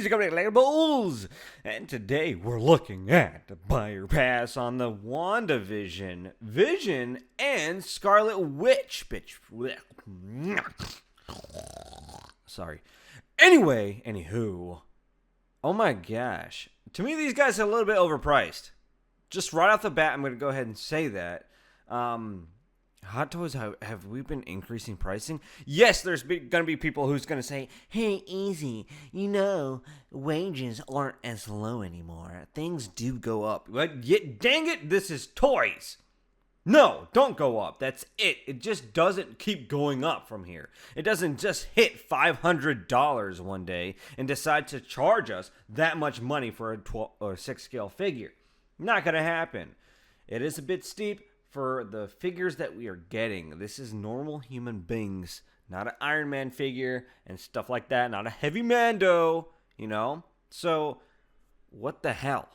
EZCZ, Collectibles, and today we're looking at the buyer pass on the Wandavision, Vision, and Scarlet Witch, bitch. Sorry. Anywho, oh my gosh. To me, these guys are a little bit overpriced. Just right off the bat, I'm going to go ahead and say that. Hot Toys, have we been increasing pricing? Yes, there's going to be people who's going to say, hey, Easy, wages aren't as low anymore. Things do go up. But dang it, this is toys. No, don't go up. That's it. It just doesn't keep going up from here. It doesn't just hit $500 one day and decide to charge us that much money for a 12 or 6 scale figure. Not going to happen. It is a bit steep for the figures that we are getting. This is normal human beings, not an Iron Man figure and stuff like that, not a heavy Mando, So, what the hell,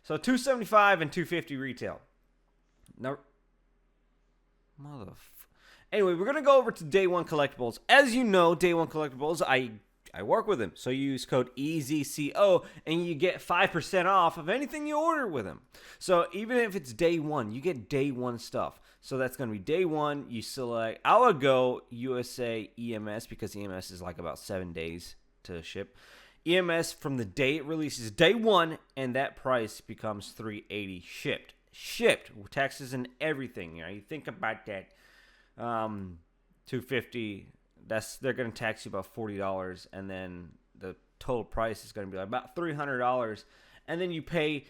So, $275 and $250 retail. Now, anyway, we're going to go over to Day One Collectibles. As you know, Day One Collectibles, I work with them. So you use code EZCO and you get 5% off of anything you order with them. So even if it's day one, you get day one stuff. So that's going to be day one. You select, I would go USA EMS because EMS is like about 7 days to ship. EMS from the day it releases, day one, and that price becomes $380 shipped with taxes and everything. You think about that. $250. They're going to tax you about $40, and then the total price is going to be like about $300, and then you pay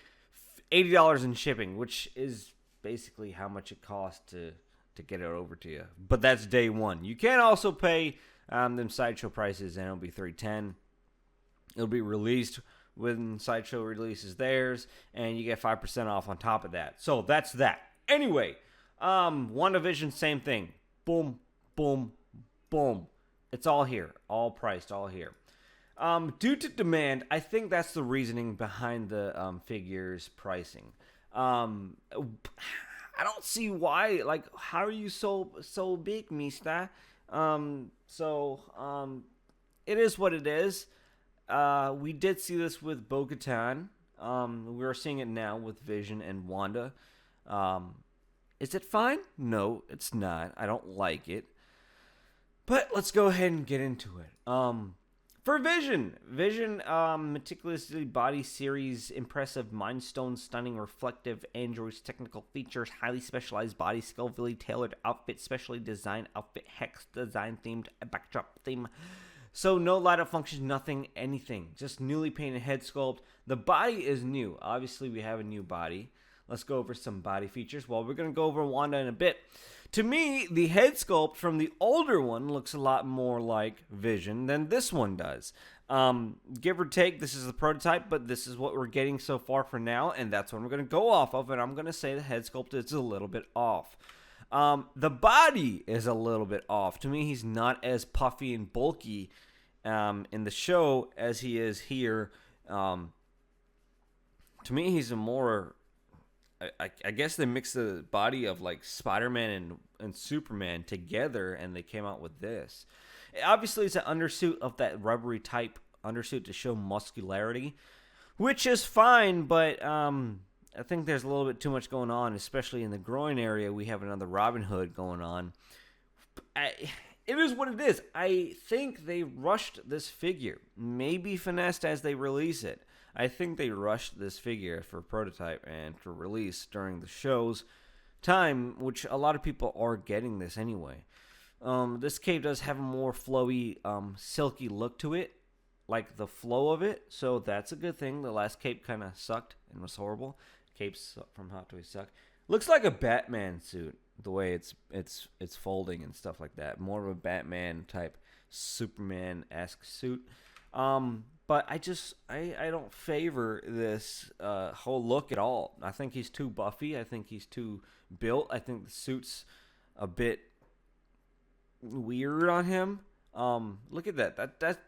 $80 in shipping, which is basically how much it costs to get it over to you. But that's day one. You can also pay them Sideshow prices, and it'll be $310. It'll be released when Sideshow releases theirs, and you get 5% off on top of that. So that's that. Anyway, WandaVision, same thing. Boom, boom, boom. It's all here. All priced, all here. Due to demand, I think that's the reasoning behind the figures pricing. I don't see why. Like, how are you so big, mister? It is what it is. We did see this with Bo-Katan. We're seeing it now with Vision and Wanda. Is it fine? No, it's not. I don't like it. But let's go ahead and get into it. For Vision, meticulously body series, impressive Mind Stone, stunning, reflective androids, technical features, highly specialized body, skillfully tailored outfit, specially designed outfit, hex design themed, backdrop theme. So no light up function, nothing, anything. Just newly painted head sculpt. The body is new. Obviously, we have a new body. Let's go over some body features. Well, we're going to go over Wanda in a bit. To me, the head sculpt from the older one looks a lot more like Vision than this one does. Give or take, this is the prototype, but this is what we're getting so far for now, and that's what we're going to go off of, and I'm going to say the head sculpt is a little bit off. The body is a little bit off. To me, he's not as puffy and bulky in the show as he is here. To me, he's a more... I guess they mixed the body of like Spider-Man and Superman together, and they came out with this. Obviously, it's an undersuit of that rubbery type undersuit to show muscularity, which is fine, but I think there's a little bit too much going on, especially in the groin area. We have another Robin Hood going on. It is what it is. I think they rushed this figure, maybe finessed as they release it. I think they rushed this figure for prototype and for release during the show's time, which a lot of people are getting this anyway. This cape does have a more flowy, silky look to it, like the flow of it, so that's a good thing. The last cape kind of sucked and was horrible. Capes from Hot Toys suck. Looks like a Batman suit, the way it's folding and stuff like that. More of a Batman type, Superman-esque suit. But I don't favor this whole look at all. I think he's too buffy. I think he's too built. I think the suit's a bit weird on him. Look at that. That's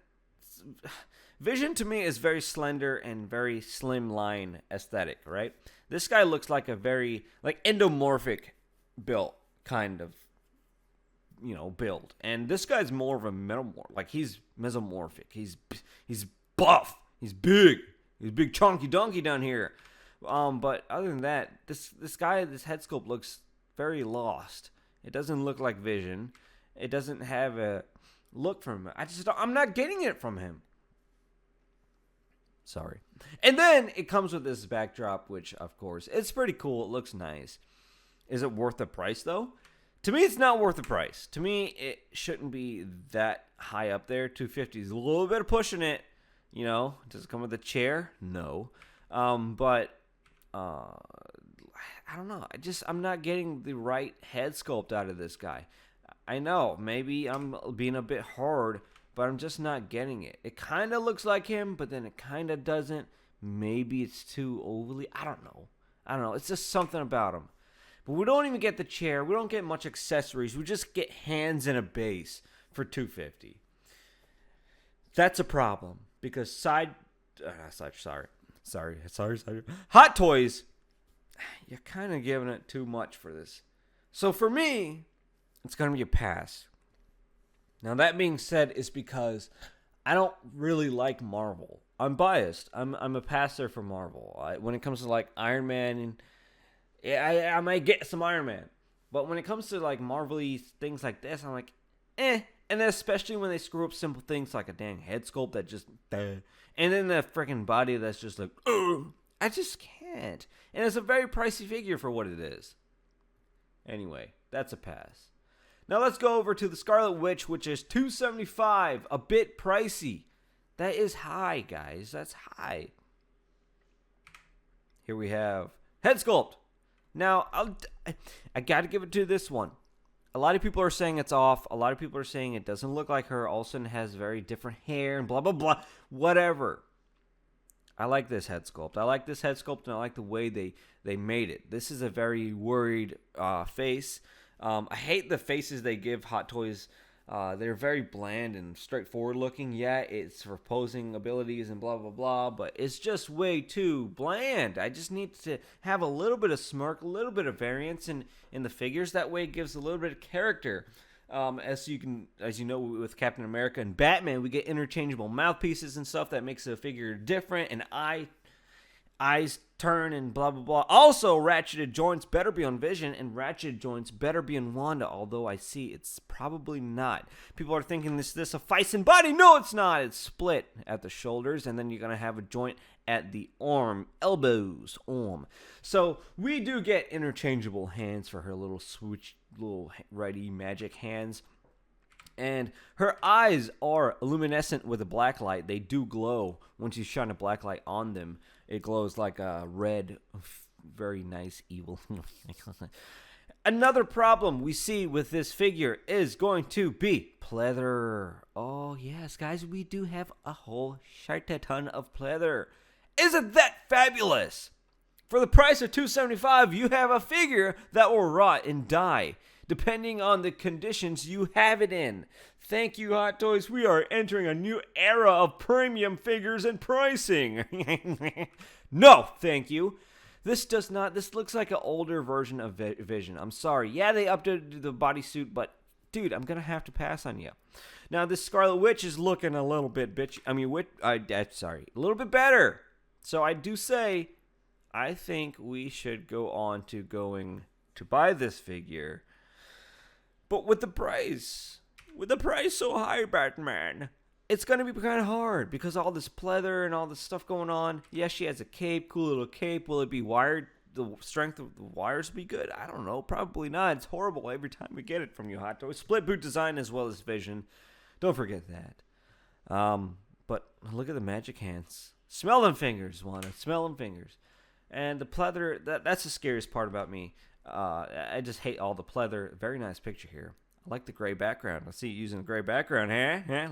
Vision to me is very slender and very slim line aesthetic, right? This guy looks like a very endomorphic built kind of build. And this guy's more of a metamorph. Like he's mesomorphic. He's buff. He's big. He's a big chunky donkey down here. But other than that, this guy, this head sculpt looks very lost. It doesn't look like Vision. It doesn't have a look from him. I'm not getting it from him. Sorry. And then it comes with this backdrop, which, of course, it's pretty cool. It looks nice. Is it worth the price, though? To me, it's not worth the price. To me, it shouldn't be that high up there. $250 is a little bit of pushing it. You know, does it come with a chair? No. But I don't know. I'm not getting the right head sculpt out of this guy. I know, maybe I'm being a bit hard, but I'm just not getting it. It kind of looks like him, but then it kind of doesn't. Maybe it's too overly. I don't know. It's just something about him. But we don't even get the chair. We don't get much accessories. We just get hands and a base for $250. That's a problem because Hot Toys, you're kind of giving it too much for this. So for me, it's going to be a pass. Now, that being said, it's because I don't really like Marvel. I'm biased. I'm a passer for Marvel. When it comes to, like, Iron Man, I might get some Iron Man. But when it comes to, like, Marvel-y things like this, I'm like, eh. And then especially when they screw up simple things like a dang head sculpt that just, and then the freaking body that's just like, I just can't. And it's a very pricey figure for what it is. Anyway, that's a pass. Now let's go over to the Scarlet Witch, which is $275, a bit pricey. That is high, guys. That's high. Here we have head sculpt. Now, I got to give it to this one. A lot of people are saying it's off. A lot of people are saying it doesn't look like her. All of a sudden has very different hair and blah, blah, blah. Whatever. I like this head sculpt. And I like the way they made it. This is a very worried face. I hate the faces they give Hot Toys. They're very bland and straightforward looking. Yeah, it's for posing abilities and blah, blah, blah, but it's just way too bland. I just need to have a little bit of smirk, a little bit of variance in the figures. That way it gives a little bit of character. As you know, with Captain America and Batman, we get interchangeable mouthpieces and stuff that makes the figure different, and eyes turn and blah, blah, blah. Also, ratcheted joints better be on Vision, and ratcheted joints better be on Wanda, although I see it's probably not. People are thinking this sufficing body. No, it's not. It's split at the shoulders, and then you're going to have a joint at the elbows. So we do get interchangeable hands for her little righty magic hands. And her eyes are luminescent with a black light. They do glow once you shine a black light on them. It glows like a red, very nice, evil. Another problem we see with this figure is going to be pleather. Oh, yes, guys, we do have a whole shite-a-ton of pleather. Isn't that fabulous? For the price of $275, you have a figure that will rot and die, depending on the conditions you have it in. Thank you, Hot Toys. We are entering a new era of premium figures and pricing. No, thank you. This looks like an older version of Vision. I'm sorry. Yeah, they updated the bodysuit, but dude, I'm going to have to pass on you. Now, this Scarlet Witch is looking a little bit a little bit better. So I do say, I think we should go on to going to buy this figure. But with the price so high, Batman, it's going to be kind of hard because all this pleather and all this stuff going on. Yes, she has a cape, cool little cape. Will it be wired? The strength of the wires be good? I don't know. Probably not. It's horrible every time we get it from you, Hot Toys. Split boot design as well as Vision. Don't forget that. But look at the magic hands. Smell them fingers, Wanda. Smell them fingers. And the pleather, that's the scariest part about me. I just hate all the pleather. Very nice picture here. I like the gray background. I see you using a gray background,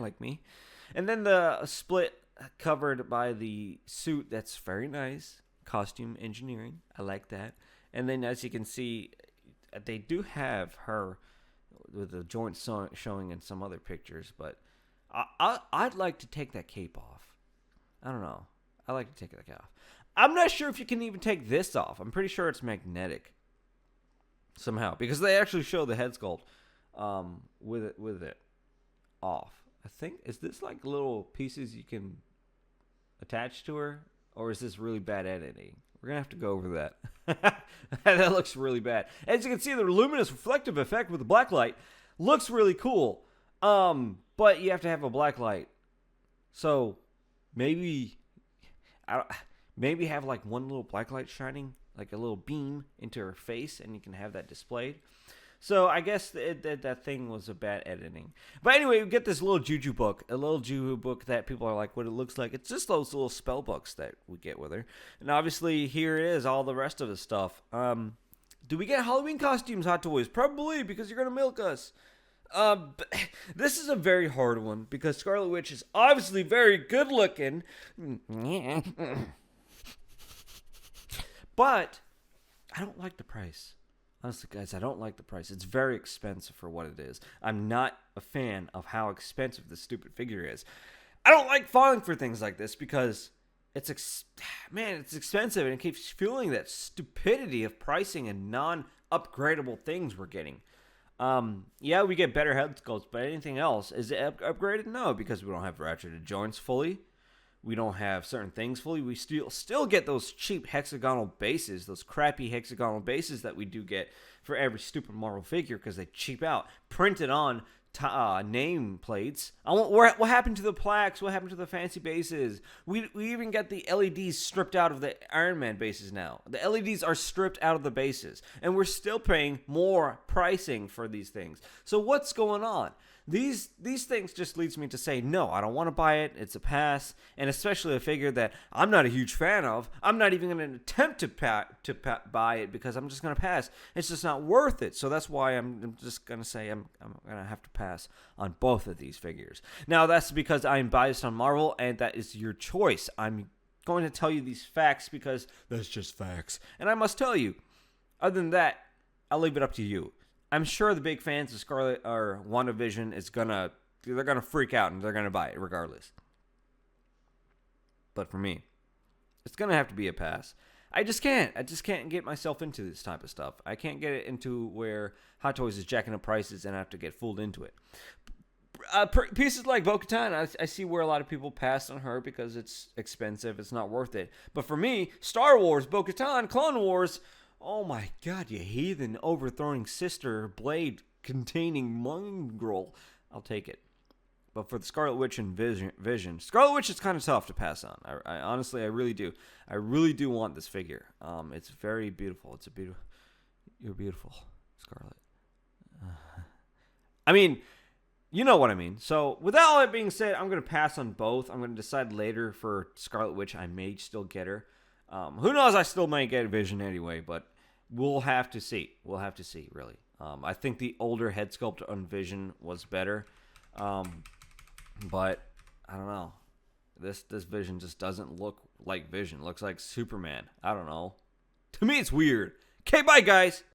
like me. And then the split covered by the suit. That's very nice. Costume engineering. I like that. And then as you can see, they do have her with the joint showing in some other pictures. But I'd like to take that cape off. I don't know. I like to take that off. I'm not sure if you can even take this off. I'm pretty sure it's magnetic somehow because they actually show the head sculpt with it off. I think is this like little pieces you can attached to her, or is this really bad editing? We're going to have to go over that. That looks really bad. As you can see, the luminous reflective effect with the black light looks really cool. But you have to have a black light. So maybe have like one little black light shining, like a little beam into her face, and you can have that displayed. So I guess that thing was a bad editing. But anyway, we get this little juju book, that people are like, what it looks like. It's just those little spell books that we get with her. And obviously, here it is, all the rest of the stuff. Do we get Halloween costumes, Hot Toys? Probably, because you're going to milk us. This is a very hard one, because Scarlet Witch is obviously very good looking. But I don't like the price. Honestly, guys, I don't like the price. It's very expensive for what it is. I'm not a fan of how expensive this stupid figure is. I don't like falling for things like this because it's expensive, and it keeps fueling that stupidity of pricing and non-upgradable things we're getting. Yeah, we get better head sculpts, but anything else, is it upgraded? No, because we don't have ratcheted joints fully. We don't have certain things fully. We still get those cheap hexagonal bases, those crappy hexagonal bases that we do get for every stupid Marvel figure because they cheap out. Printed on name plates. What happened to the plaques? What happened to the fancy bases? We even get the LEDs stripped out of the Iron Man bases now. The LEDs are stripped out of the bases, and we're still paying more pricing for these things. So what's going on? These things just leads me to say, no, I don't want to buy it. It's a pass, and especially a figure that I'm not a huge fan of. I'm not even going to attempt to buy it because I'm just going to pass. It's just not worth it. So that's why I'm just going to say I'm going to have to pass on both of these figures. Now, that's because I'm biased on Marvel, and that is your choice. I'm going to tell you these facts because that's just facts. And I must tell you, other than that, I'll leave it up to you. I'm sure the big fans of Scarlet or WandaVision they're gonna freak out and they're gonna buy it regardless. But for me, it's gonna have to be a pass. I just can't get myself into this type of stuff. I can't get it into where Hot Toys is jacking up prices and I have to get fooled into it. Pieces like Bo-Katan, I see where a lot of people pass on her because it's expensive. It's not worth it. But for me, Star Wars, Bo-Katan, Clone Wars. Oh my god, you heathen overthrowing sister blade containing mongrel. I'll take it. But for the Scarlet Witch and Vision, Scarlet Witch is kind of tough to pass on. I honestly, I really do. I really do want this figure. It's very beautiful. You're beautiful, Scarlet. I mean, you know what I mean. So with all that being said, I'm going to pass on both. I'm going to decide later for Scarlet Witch. I may still get her. Who knows? I still might get Vision anyway, but we'll have to see. We'll have to see, really. I think the older head sculpt on Vision was better, but I don't know. This Vision just doesn't look like Vision. It looks like Superman. I don't know. To me, it's weird. Okay, bye, guys.